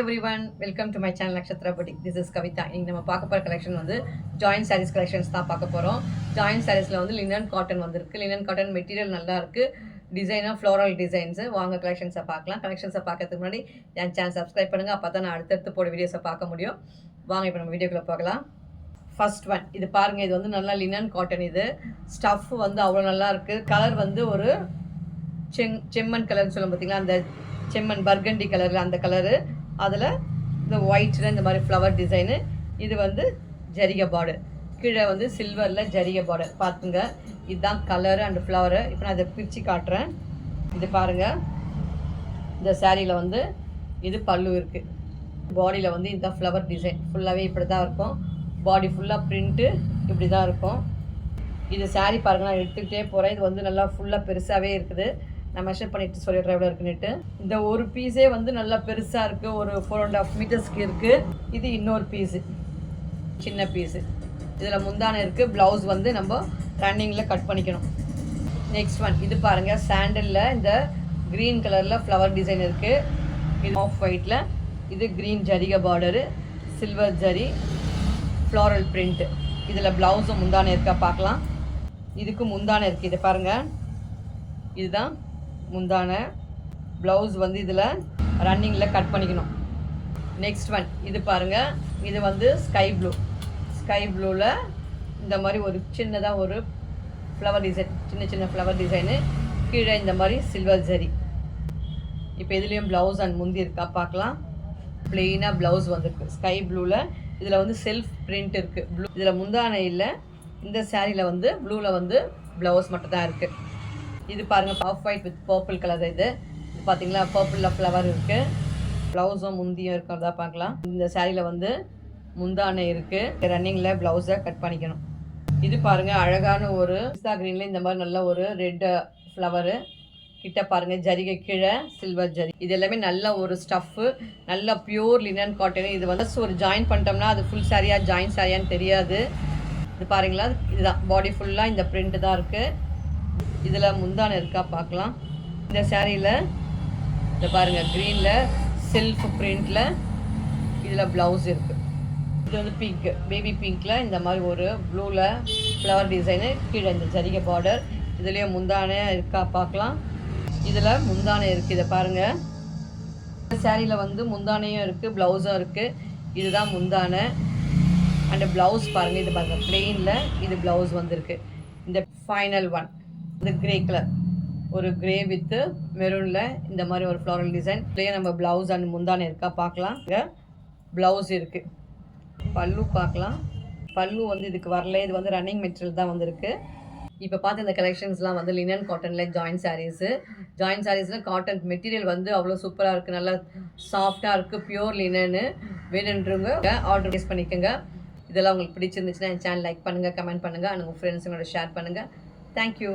everyone, welcome to my channel Nakshatra Boutique. This is Kavita. இன்னைக்கு நம்ம பார்க்க போற collection வந்து joint sarees collections தான் பார்க்க போறோம். Joint sareesல வந்து linen cotton வந்திருக்கு. Linen cotton material நல்லா இருக்கு. டிசைனா floral designs. வாங்க collections பார்க்கலாம். collections பார்க்கிறதுக்கு முன்னாடி என் சேனல் subscribe பண்ணுங்க. அப்பதான் நான் அடுத்தடுத்து போற வீடியோஸை பார்க்க முடியும். வாங்க இப்போ நம்ம வீடியோக்குள்ள பார்க்கலாம். ஃபர்ஸ்ட் ஒன் இது பாருங்க, இது வந்து நல்லா லினன் காட்டன். இது ஸ்டஃப் வந்து அவ்வளோ நல்லா இருக்கு. கலர் வந்து ஒரு செம்மண் கலர்னு சொல்லுவோம் பார்த்தீங்களா, அந்த செம்மண் பர்கண்டி கலரில் அந்த கலரு, அதில் இந்த ஒயிட்டில் இந்த மாதிரி ஃப்ளவர் டிசைனு. இது வந்து ஜரிகை பார்டர், கீழே வந்து சில்வரில் ஜரிகை பார்டர். பார்த்துங்க, இதுதான் கலரு அண்ட் ஃப்ளவரு. இப்போ நான் இதை பிரித்து காட்டுறேன். இது பாருங்கள், இந்த சாரியில் வந்து இது பல்லு இருக்குது. பாடியில் வந்து இந்த ஃப்ளவர் டிசைன் ஃபுல்லாகவே இப்படி தான் இருக்கும். பாடி ஃபுல்லாக பிரிண்ட்டு இப்படி தான் இருக்கும். இது சாரீ பாருங்கள், நான் எடுத்துக்கிட்டே போகிறேன். இது வந்து நல்லா ஃபுல்லாக பெருசாகவே இருக்குது. நான் மெஷர் பண்ணிவிட்டு சொல்லிடுறேன் எவ்வளோ இருக்குன்னுட்டு. இந்த ஒரு பீஸே வந்து நல்லா பெருசாக இருக்குது, ஒரு 4.5 மீட்டர்ஸ்க்கு இருக்குது. இது இன்னொரு பீஸு, சின்ன பீஸு. இதில் முந்தானை இருக்குது. ப்ளவுஸ் வந்து நம்ம ரன்னிங்கில் கட் பண்ணிக்கணும். நெக்ஸ்ட் ஒன் இது பாருங்கள், சாண்டலில் இந்த க்ரீன் கலரில் ஃப்ளவர் டிசைன் இருக்குது. இது ஆஃப் ஒயிட்டில், இது க்ரீன் ஜரிகை பார்டரு, சில்வர் ஜரி, ஃப்ளாரல் பிரிண்ட்டு. இதில் ப்ளவுஸும் முந்தானை இருக்கா பார்க்கலாம். இதுக்கு முந்தானை இருக்குது. இதை பாருங்கள், இதுதான் முந்தானை. ப்ளவுஸ் வந்து இதில் ரன்னிங்கில் கட் பண்ணிக்கணும். நெக்ஸ்ட் ஒன் இது பாருங்கள், இது வந்து ஸ்கை ப்ளூ. ஸ்கை ப்ளூவில் இந்த மாதிரி ஒரு சின்னதாக ஒரு ஃப்ளவர் டிசைன், சின்ன சின்ன ஃப்ளவர் டிசைனு, கீழே இந்த மாதிரி சில்வர் ஜரி. இப்போ இதுலேயும் ப்ளவுஸ் அண்ட் முந்தி இருக்கா பார்க்கலாம். ப்ளெயினாக ப்ளவுஸ் வந்துருக்கு ஸ்கை ப்ளூவில். இதில் வந்து செல்ஃப் பிரிண்ட் இருக்குது. ப்ளூ இதில் முந்தானை இல்லை. இந்த சாரியில் வந்து ப்ளூவில் வந்து ப்ளவுஸ் மட்டும் தான் இருக்குது. இது பாருங்கள், off white with purple colour. இது பார்த்தீங்களா, பர்பிளில் ஃப்ளவர் இருக்குது. ப்ளவுஸும் முந்தியும் இருக்கிறதா பார்க்கலாம். இந்த சாரியில் வந்து முந்தானை இருக்குது. ரன்னிங்கில் ப்ளவுஸை கட் பண்ணிக்கணும். இது பாருங்கள், அழகான ஒரு பிஸ்தா க்ரீனில் இந்த மாதிரி நல்ல ஒரு ரெட் ஃப்ளவரு. கிட்ட பாருங்கள், ஜரிகை கீழே சில்வர் ஜரி. இது எல்லாமே நல்ல ஒரு ஸ்டஃப்பு, நல்ல பியூர் லினன் காட்டன். இது வந்து ஒரு ஜாயின் பண்ணிட்டோம்னா அது ஃபுல் சாரியாக ஜாயின் சாரியான்னு தெரியாது. இது பாருங்களா, இதுதான் பாடி ஃபுல்லாக இந்த பிரிண்ட்டு தான் இருக்குது. இதில் முந்தானை இருக்கா பார்க்கலாம். இந்த சாரியில் இதை பாருங்கள், க்ரீனில் செல்ஃப் பிரிண்டில் இதில் ப்ளவுஸ் இருக்குது. இது வந்து பிங்க், பேபி பிங்க்கில் இந்த மாதிரி ஒரு ப்ளூவில் ஃப்ளவர் டிசைனு, கீழே இந்த ஜரிகை பார்டர். இதுலேயே முந்தானை இருக்கா பார்க்கலாம். இதில் முந்தானை இருக்குது. இதை பாருங்கள், இந்த சாரியில் வந்து முந்தானையும் இருக்குது, ப்ளவுஸும் இருக்குது. இதுதான் முந்தானை அண்ட் ப்ளவுஸ் பாருங்கள். இது பாருங்கள், ப்ளெயினில் இது ப்ளவுஸ் வந்துருக்கு. இந்த ஃபைனல் ஒன் இது கிரே கலர், ஒரு கிரே வித்து மெரூனில் இந்த மாதிரி ஒரு ஃப்ளாரல் டிசைன். இதுலேயே நம்ம ப்ளவுஸ் அண்ட் முந்தானை இருக்கா பார்க்கலாம். இங்கே ப்ளவுஸ் இருக்குது. பல்லு பார்க்கலாம். பல்லு வந்து இதுக்கு வரல, இது வந்து ரன்னிங் மெட்டீரியல் தான் வந்திருக்கு. இப்போ பார்த்து இந்த கலெக்ஷன்ஸ்லாம் வந்து லினன் காட்டனில் ஜாயின் சாரீஸு. ஜாயின் சாரீஸில் காட்டன் மெட்டீரியல் வந்து அவ்வளோ சூப்பராக இருக்குது, நல்லா சாஃப்டாக இருக்குது, பியூர் லினனு. வேணுன்றவங்க ஆர்டர் ப்ளேஸ் பண்ணிக்கோங்க. இதெல்லாம் உங்களுக்கு பிடிச்சிருந்துச்சுன்னா என் சேனல் லைக் பண்ணுங்கள், கமெண்ட் பண்ணுங்கள், அண்ட் உங்கள் ஃப்ரெண்ட்ஸுங்களோட ஷேர் பண்ணுங்கள். தேங்க்யூ.